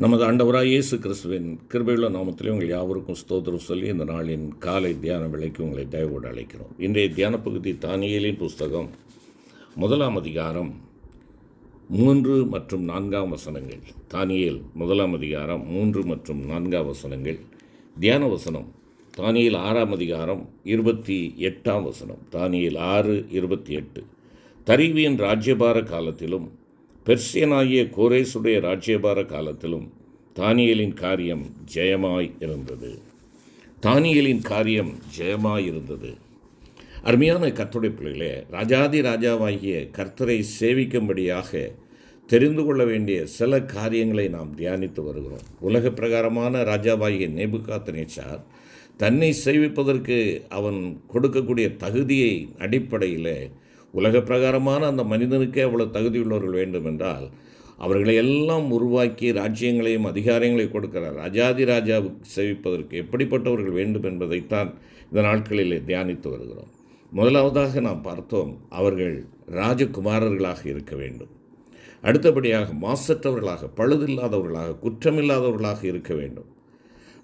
நமது ஆண்டவராக இயேசு கிறிஸ்துவின் கிருபையுள்ள நாமத்திலே உங்கள் யாவருக்கும் ஸ்தோத்திரம் சொல்லி இந்த நாளின் காலை தியான விலைக்கு உங்களை தயவோடு அழைக்கிறோம். இன்றைய தியான பகுதி தானியேலின் புஸ்தகம் 1 அதிகாரம் 3 மற்றும் 4 வசனங்கள். தானியேல் 1 அதிகாரம் 3 மற்றும் 4 வசனங்கள். தியான வசனம் தானியேல் 6 அதிகாரம் 28 வசனம். தானியேல் 6:28. தரிவியின் ராஜ்யபார காலத்திலும் பெர்சியனாகிய கோரேசுடைய ராஜ்யபார காலத்திலும் தானியேலின் காரியம் ஜெயமாய் இருந்தது. தானியேலின் காரியம் ஜெயமாய் இருந்தது. அருமையான கர்த்தருடைய பிள்ளைகளே, ராஜாதி ராஜாவாகிய கர்த்தரை சேவிக்கும்படியாக தெரிந்து கொள்ள வேண்டிய சில காரியங்களை நாம் தியானித்து வருகிறோம். உலக பிரகாரமான ராஜாவாகிய நேபுகாத்நேச்சார் தன்னை சேவிப்பதற்கு அவன் கொடுக்கக்கூடிய தகுதியை அடிப்படையில் உலக பிரகாரமான அந்த மனிதனுக்கே அவ்வளோ தகுதியுள்ளவர்கள் வேண்டும் என்றால் அவர்களை எல்லாம் உருவாக்கி ராஜ்யங்களையும் அதிகாரங்களையும் கொடுக்கிறார். ராஜாதி ராஜாவுக்கு சேவிப்பதற்கு எப்படிப்பட்டவர்கள் வேண்டும் என்பதைத்தான் இந்த நாட்களில் தியானித்து வருகிறோம். முதலாவதாக நாம் பார்த்தோம், அவர்கள் ராஜகுமாரர்களாக இருக்க வேண்டும். அடுத்தபடியாக மாசற்றவர்களாக, பழுதில்லாதவர்களாக, குற்றமில்லாதவர்களாக இருக்க வேண்டும்.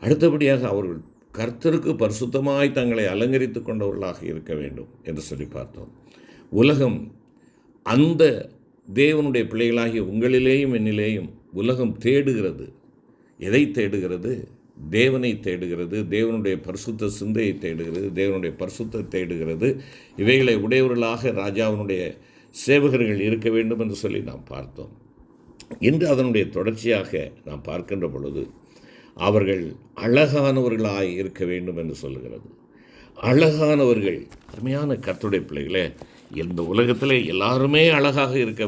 அடுத்தபடியாக அவர்கள் கர்த்தருக்கு பரிசுத்தமாய் தங்களை அலங்கரித்து கொண்டவர்களாக இருக்க வேண்டும் என்று சொல்லி பார்த்தோம். உலகம் அந்த தேவனுடைய பிள்ளைகளாகிய உங்களிலேயும் என்னிலேயும் உலகம் தேடுகிறது. எதை தேடுகிறது? தேவனை தேடுகிறது. தேவனுடைய பரிசுத்த சிந்தையை தேடுகிறது. தேவனுடைய பரிசுத்தை தேடுகிறது. இவைகளை உடையவர்களாக ராஜாவினுடைய சேவகர்கள் இருக்க வேண்டும் என்று சொல்லி நாம் பார்த்தோம். இன்று அதனுடைய தொடர்ச்சியாக நாம் பார்க்கின்ற பொழுது அவர்கள் அழகானவர்களாக இருக்க வேண்டும் என்று சொல்லுகிறது. அழகானவர்கள். அருமையான கர்த்தருடைய பிள்ளைகளே, இந்த உலகத்தில் எல்லாருமே அழகாக இருக்க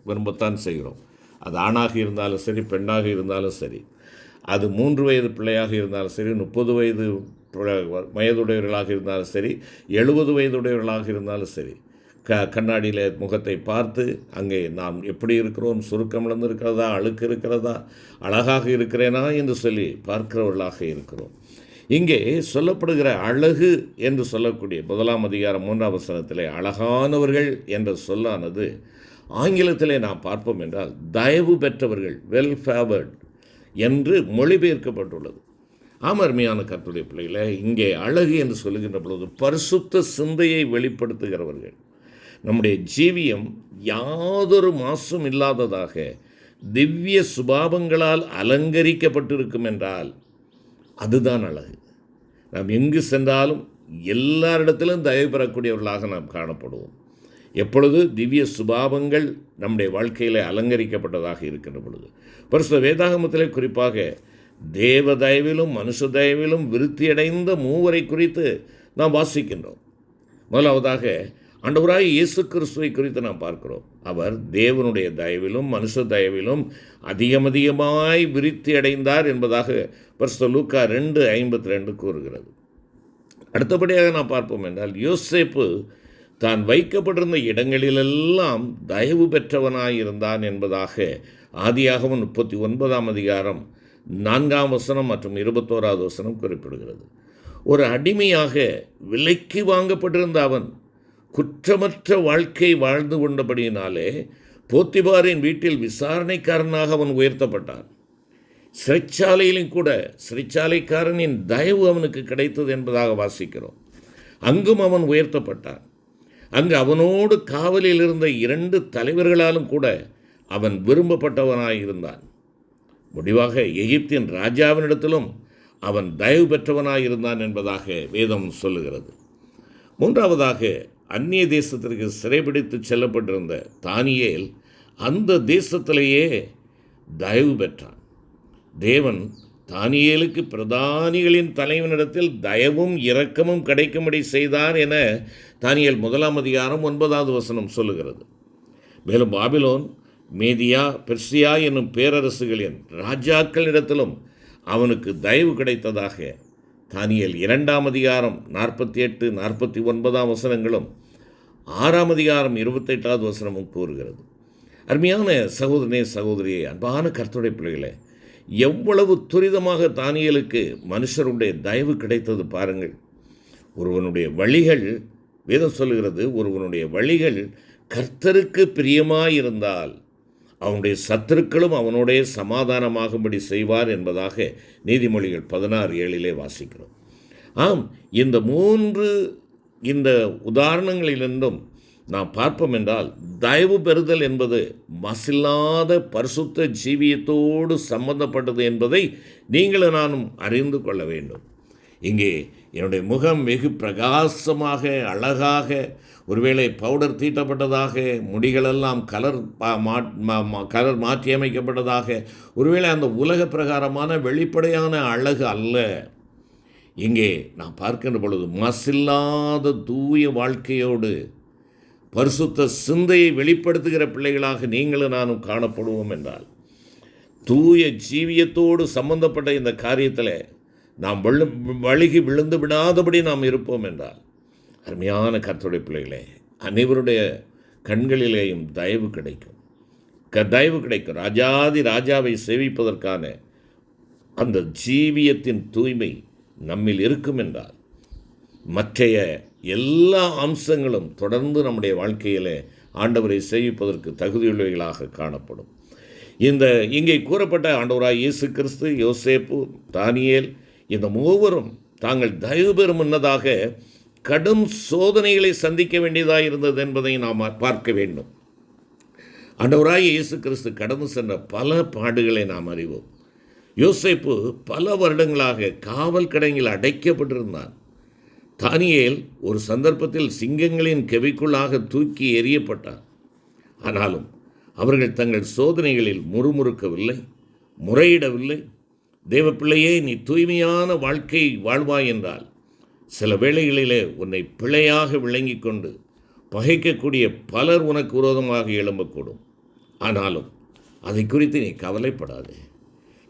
விரும்பத்தான் செய்கிறோம். அது ஆணாக இருந்தாலும் சரி, பெண்ணாக இருந்தாலும் சரி, அது 3 வயது பிள்ளையாக இருந்தாலும் சரி, 30 வயது வயதுடையவர்களாக இருந்தாலும் சரி, 70 வயதுடையவர்களாக இருந்தாலும் சரி, கண்ணாடியில் முகத்தை பார்த்து அங்கே நாம் எப்படி இருக்கிறோம், சுருக்கம் இழந்திருக்கிறதா, அழுக்கு இருக்கிறதா, அழகாக இருக்கிறேனா என்று சொல்லி பார்க்கிறவர்களாக இருக்கிறோம். இங்கே சொல்லப்படுகிற அழகு என்று சொல்லக்கூடிய 1 அதிகாரம் 3 வசனத்திலே அழகானவர்கள் என்ற சொல்லானது ஆங்கிலத்திலே நாம் பார்ப்போம் என்றால் தயவு பெற்றவர்கள், வெல் ஃபேவர்ட் என்று மொழிபெயர்க்கப்பட்டுள்ளது. அருமையான கர்த்தருடைய பிள்ளைகளை, இங்கே அழகு என்று சொல்லுகின்ற பொழுது பரிசுத்த சிந்தையை வெளிப்படுத்துகிறவர்கள். நம்முடைய ஜீவியம் யாதொரு மாசும் இல்லாததாக திவ்ய சுபாவங்களால் அலங்கரிக்கப்பட்டிருக்கும் என்றால் அதுதான் அழகு. நாம் எங்கு சென்றாலும் எல்லாரிடத்திலும் தயவு பெறக்கூடியவர்களாக நாம் காணப்படுவோம். எப்பொழுது திவ்ய சுபாவங்கள் நம்முடைய வாழ்க்கையில் அலங்கரிக்கப்பட்டதாக இருக்கின்ற பொழுது. பரிசுத்த வேதாகமத்திலே குறிப்பாக தேவ தயவிலும் மனுஷ தயவிலும் விருத்தியடைந்த மூவரை குறித்து நாம் வாசிக்கின்றோம். முதலாவதாக ஆண்டவராகிய இயேசு கிறிஸ்துவை குறித்து நாம் பார்க்கிறோம். அவர் தேவனுடைய தயவிலும் மனுஷ தயவிலும் அதிகமாய் விருத்தி அடைந்தார் என்பதாக பரிசுத்த லூக்கா 2:52 கூறுகிறது. அடுத்தபடியாக நாம் பார்ப்போம் என்றால் யோசேப்பு தான் வைக்கப்பட்டிருந்த இடங்களிலெல்லாம் தயவு பெற்றவனாயிருந்தான் என்பதாக ஆதியாகமம் 39 அதிகாரம் 4 வசனம் மற்றும் 21 வசனம் குறிப்பிடுகிறது. ஒரு அடிமையாக விலைக்கு வாங்கப்பட்டிருந்த அவன் குற்றமற்ற வாழ்க்கை வாழ்ந்து கொண்டபடியினாலே போத்திபாரின் வீட்டில் விசாரணைக்காரனாக அவன் உயர்த்தப்பட்டான். சிறைச்சாலையிலும் கூட சிறைச்சாலைக்காரனின் தயவு அவனுக்கு கிடைத்தது என்பதாக வாசிக்கிறோம். அங்கும் அவன் உயர்த்தப்பட்டான். அங்கு அவனோடு காவலில் இருந்த 2 தலைவர்களாலும் கூட அவன் விரும்பப்பட்டவனாயிருந்தான். முடிவாக எகிப்தின் ராஜாவினிடத்திலும் அவன் தயவு பெற்றவனாயிருந்தான் என்பதாக வேதம் சொல்லுகிறது. மூன்றாவதாக அந்நிய தேசத்திற்கு சிறைபிடித்து செல்லப்பட்டிருந்த தானியேல் அந்த தேசத்திலேயே தயவு பெற்றான். தேவன் தானியேலுக்கு பிரதானிகளின் தலைவனிடத்தில் தயவும் இரக்கமும் கிடைக்கும்படி செய்தார் என தானியேல் 1 அதிகாரம் 9 வசனம் சொல்லுகிறது. மேலும் பாபிலோன், மேதியா, பெர்சியா என்னும் பேரரசுகளின் ராஜாக்களிடத்திலும் அவனுக்கு தயவு கிடைத்ததாக தானியேல் 2 அதிகாரம் 48, 49 வசனங்களும் 6 அதிகாரம் 28 வசனமும் கூறுகிறது. அருமையான சகோதரனே, சகோதரியே, அன்பான கர்த்தருடைய பிள்ளைகளே, எவ்வளவு துரிதமாக தானியேலுக்கு மனுஷருடைய தயவு கிடைத்தது பாருங்கள். ஒருவனுடைய வழிகள், வேதம் சொல்லுகிறது, ஒருவனுடைய வழிகள் கர்த்தருக்கு பிரியமாயிருந்தால் அவனுடைய சத்துருக்களும் அவனுடைய சமாதானமாகும்படி செய்வார் என்பதாக நீதிமொழிகள் 16:7 வாசிக்கிறோம். ஆம், இந்த உதாரணங்களிலிருந்தும் நாம் பார்ப்போம் என்றால், தயவு பெறுதல் என்பது மசில்லாத பரிசுத்த ஜீவியத்தோடு சம்பந்தப்பட்டது என்பதை நீங்களும் நானும் அறிந்து கொள்ள வேண்டும். இங்கே என்னுடைய முகம் வெகு பிரகாசமாக, அழகாக, ஒருவேளை பவுடர் தீட்டப்பட்டதாக, முடிகளெல்லாம் கலர் மாற்றியமைக்கப்பட்டதாக, ஒருவேளை அந்த உலக பிரகாரமான வெளிப்படையான அழகு அல்ல. இங்கே நாம் பார்க்கின்ற பொழுது மசில்லாத தூய வாழ்க்கையோடு பரிசுத்த சிந்தையை வெளிப்படுத்துகிற பிள்ளைகளாக நீங்களும் நானும் காணப்படுவோம் என்றால், தூய ஜீவியத்தோடு சம்பந்தப்பட்ட இந்த காரியத்தில் நாம் வழுகி விழுந்து விடாதபடி நாம் இருப்போம் என்றால், அருமையான கர்த்தருடைய பிள்ளைகளே, அனைவருடைய கண்களிலேயும் தயவு கிடைக்கும். ராஜாதி ராஜாவை சேவிப்பதற்கான அந்த ஜீவியத்தின் தூய்மை நம்மில் இருக்கும் என்றால், மற்றைய எல்லா அம்சங்களும் தொடர்ந்து நம்முடைய வாழ்க்கையில் ஆண்டவரை சேவிப்பதற்கு தகுதியுள்ளவைகளாக காணப்படும். இங்கே கூறப்பட்ட ஆண்டவராய் இயேசு கிறிஸ்து, யோசேப்பு, தானியேல், இந்த மூவரும் தாங்கள் தயவு பெறும் முன்னதாக கடும் சோதனைகளை சந்திக்க வேண்டியதாக இருந்தது என்பதை நாம் பார்க்க வேண்டும். ஆண்டவராய் இயேசு கிறிஸ்து கடந்து சென்ற பல பாடுகளை நாம் அறிவோம். யோசேப்பு பல வருடங்களாக காவல் கிடங்கில் அடைக்கப்பட்டிருந்தான். தானியேல் ஒரு சந்தர்ப்பத்தில் சிங்கங்களின் கெவிக்குள்ளாக தூக்கி எறியப்பட்டார். ஆனாலும் அவர்கள் தங்கள் சோதனைகளில் முறுமுறுக்கவில்லை, முறையிடவில்லை. தேவப்பிள்ளையே, நீ தூய்மையான வாழ்க்கை வாழ்வாய் என்றால் சில வேளைகளிலே உன்னை பிழையாக விளங்கி கொண்டு பகைக்கக்கூடிய பலர் உனக்கு விரோதமாக எழும்பக்கூடும். ஆனாலும் அதை குறித்து நீ கவலைப்படாதே.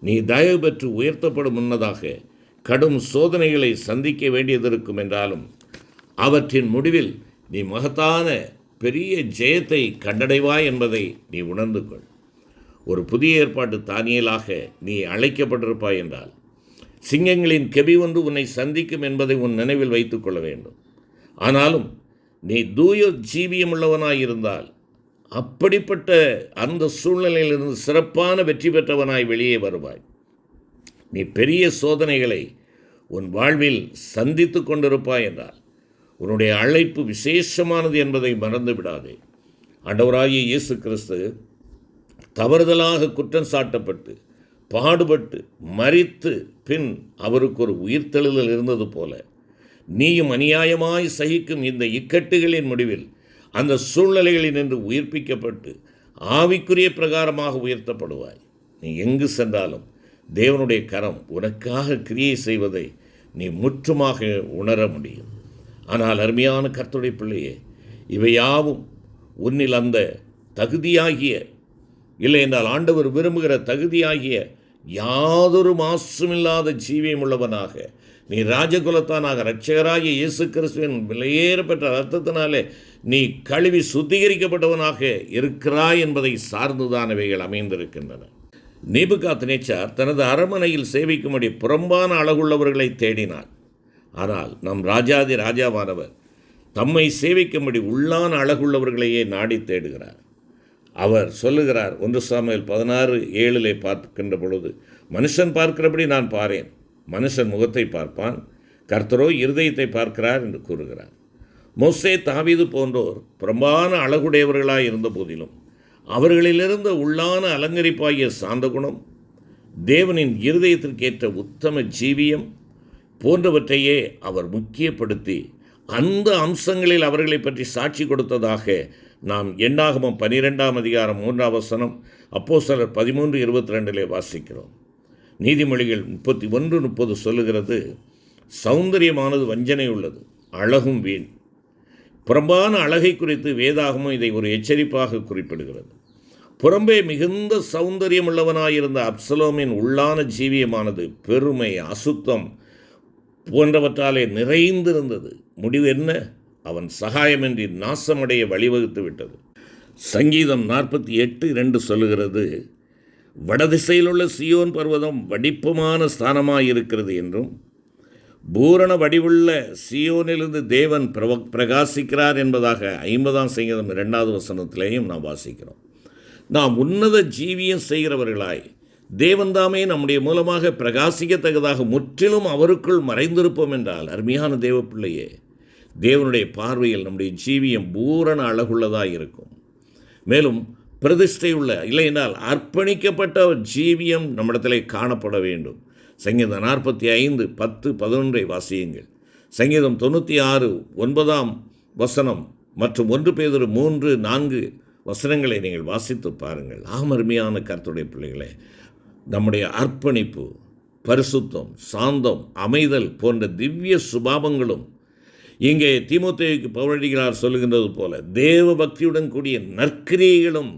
நீ தயவு பெற்று உயர்த்தப்படும் முன்னதாக கடும் சோதனைகளை சந்திக்க வேண்டியதிருக்கும் என்றாலும் அவற்றின் முடிவில் நீ மகத்தான பெரிய ஜெயத்தை கண்டடைவாய் என்பதை நீ உணர்ந்து கொள். ஒரு புதிய ஏற்பாட்டு தானியேலாக நீ அழைக்கப்பட்டிருப்பாய் என்றால், சிங்கங்களின் கெபி ஒன்று உன்னை சந்திக்கும் என்பதை உன் நினைவில் வைத்துக் கொள்ள வேண்டும். ஆனாலும் நீ தூய ஜீவியமுள்ளவனாயிருந்தால் அப்படிப்பட்ட அந்த சூழ்நிலையிலிருந்து சிறப்பான வெற்றி பெற்றவனாய் வெளியே வருவாய். நீ பெரிய சோதனைகளை உன் வாழ்வில் சந்தித்து கொண்டிருப்பாய் என்றால் உன்னுடைய அழைப்பு விசேஷமானது என்பதை மறந்து விடாதே. ஆண்டவராகிய இயேசு கிறிஸ்து தவறுதலாக குற்றம் சாட்டப்பட்டு, பாடுபட்டு, மரித்து பின் அவருக்கு ஒரு உயிர்த்தெழுதல் இருந்தது போல, நீயும் அநியாயமாய் சகிக்கும் இந்த இக்கட்டுகளின் முடிவில் அந்த சூழ்நிலைகளில் நின்று உயிர்ப்பிக்கப்பட்டு ஆவிக்குரிய பிரகாரமாக உயர்த்தப்படுவாய். நீ எங்கு சென்றாலும் தேவனுடைய கரம் உனக்காக கிரியை செய்வதை நீ முற்றுமாக உணர முடியும். ஆனால் அருமையான கர்த்தருடைய பிள்ளையே, இவையாவும் உன்னில் அந்த தகுதியாகிய, இல்லை என்றால் ஆண்டவர் விரும்புகிற தகுதியாகிய யாதொரு மாசுமில்லாத ஜீவியம் உள்ளவனாக நீ ராஜகுலத்தானாக இரட்சகராகிய இயேசு கிறிஸ்துவின் விலையேறப்பெற்ற இரத்தத்தினாலே நீ கழுவி சுத்திகரிக்கப்பட்டவனாக இருக்கிறாய் என்பதை சார்ந்துதானவைகள் அமைந்திருக்கின்றன. நேபுகாத்நேச்சார் தனது அரண்மனையில் சேவிக்கும்படி புறம்பான அழகுள்ளவர்களை தேடினார். ஆனால் நம் ராஜாதி ராஜாவானவர் தம்மை சேவிக்கும்படி உள்ளான அழகுள்ளவர்களையே நாடி தேடுகிறார். அவர் சொல்லுகிறார், 1 சாமுவேல் 16:7 பார்க்கின்ற பொழுது, மனுஷன் பார்க்கிறபடி நான் பாரேன், மனுஷன் முகத்தை பார்ப்பான், கர்த்தரோ இருதயத்தை பார்க்கிறார் என்று கூறுகிறார். மோசே, தாவீது போன்றோர் புறம்பான அழகுடையவர்களாய் இருந்த போதிலும் அவர்களிலிருந்த உள்ளான அலங்கரிப்பாகிய சாந்த குணம், தேவனின் இருதயத்திற்கேற்ற உத்தம ஜீவியம் போன்றவற்றையே அவர் முக்கியப்படுத்தி அந்த அம்சங்களில் அவர்களை பற்றி சாட்சி கொடுத்ததாக நாம் எண்ணாகமம் 12:3 அப்போஸ்தலர் 13:22 வாசிக்கிறோம். நீதிமொழிகள் 31:30 சொல்லுகிறது, சௌந்தரியமானது வஞ்சனை உள்ளது, அழகும் வீண். புறம்பான அழகை குறித்து வேதாகமும் இதை ஒரு எச்சரிப்பாக குறிப்பிடுகிறது. புறம்பே மிகுந்த சௌந்தரியமுள்ளவனாயிருந்த அப்சலோமின் உள்ளான ஜீவியமானது பெருமை, அசுத்தம் போன்றவற்றாலே நிறைந்திருந்தது. முடிவு என்ன? அவன் சகாயமின்றி நாசமடைய வழிவகுத்து விட்டது. சங்கீதம் 48:2 சொல்லுகிறது, வடதிசையிலுள்ள சியோன் பர்வதம் வடிப்புமான ஸ்தானமாயிருக்கிறது என்றும், பூரண வடிவுள்ள சியோனிலிருந்து தேவன் பிரகாசிக்கிறார் என்பதாக 50ஆம் சங்கீதம் 2வது வசனத்திலேயும் நாம் வாசிக்கிறோம். நாம் உன்னத ஜீவியம் செய்கிறவர்களாய் தேவன்தாமே நம்முடைய மூலமாக பிரகாசிக்கத்தக்கதாக முற்றிலும் அவருக்குள் மறைந்திருப்போம் என்றால், அருமையான தேவ பிள்ளையே, தேவனுடைய பார்வையில் நம்முடைய ஜீவியம் பூரண அழகுள்ளதாக இருக்கும். மேலும் பிரதிஷ்டையுள்ள, இல்லை என்றால் அர்ப்பணிக்கப்பட்ட ஜீவியம் நம்மிடத்திலே காணப்பட வேண்டும். சங்கீதம் 45, 10, 11 வாசியுங்கள். சங்கீதம் 96, 9 மற்றும் 1 பேதுரு 3, 4 வசனங்களை நீங்கள் வாசித்து பாருங்கள். அருமையான கர்த்தருடைய பிள்ளைகளே, நம்முடைய அர்ப்பணிப்பு, பரிசுத்தம், சாந்தம், அமைதல் போன்ற திவ்ய சுபாவங்களும் இங்கே தீமோத்தேயுக்கு பவுலடிகளார் சொல்லுகின்றது போல தேவ பக்தியுடன் கூடிய நற்கிரியைகளும்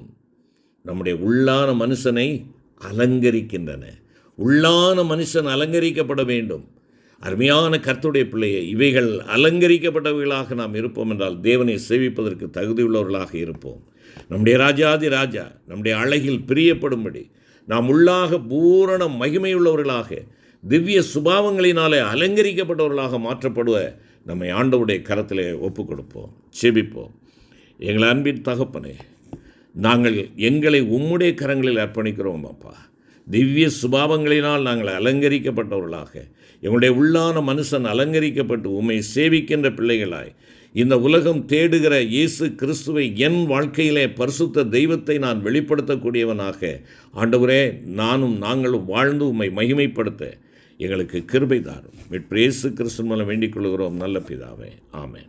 நம்முடைய உள்ளான மனுஷனை அலங்கரிக்கின்றன. உள்ளான மனுஷன் அலங்கரிக்கப்பட வேண்டும். அருமையான கர்த்தருடைய பிள்ளையை, இவைகள் அலங்கரிக்கப்பட்டவைகளாக நாம் இருப்போம் என்றால் தேவனை சேவிப்பதற்கு தகுதியுள்ளவர்களாக இருப்போம். நம்முடைய ராஜாதி ராஜா நம்முடைய அழகில் பிரியப்படும்படி நாம் உள்ளாக பூரண மகிமையுள்ளவர்களாக திவ்ய சுபாவங்களினாலே அலங்கரிக்கப்பட்டவர்களாக மாற்றப்படுவ நம்மை ஆண்டவருடைய கரத்திலே ஒப்புக் கொடுப்போம். செபிப்போம். எங்கள் அன்பின் தகப்பனே, நாங்கள் எங்களை உம்முடைய கரங்களில் அர்ப்பணிக்கிறோம் அப்பா. திவ்ய சுபாவங்களினால் நாங்கள் அலங்கரிக்கப்பட்டவர்களாக, எங்களுடைய உள்ளான மனுஷன் அலங்கரிக்கப்பட்டு உம்மை சேவிக்கின்ற பிள்ளைகளாய், இந்த உலகம் தேடுகிற இயேசு கிறிஸ்துவை என் வாழ்க்கையிலே பரிசுத்த தெய்வத்தை நான் வெளிப்படுத்தக்கூடியவனாக, ஆண்டவரே, நாங்களும் வாழ்ந்து உம்மை மகிமைப்படுத்த எங்களுக்கு கிருபை தாரும். இயேசு கிறிஸ்து மூலம் வேண்டிக் கொள்கிறோம் நல்ல பிதாவே. ஆமென்.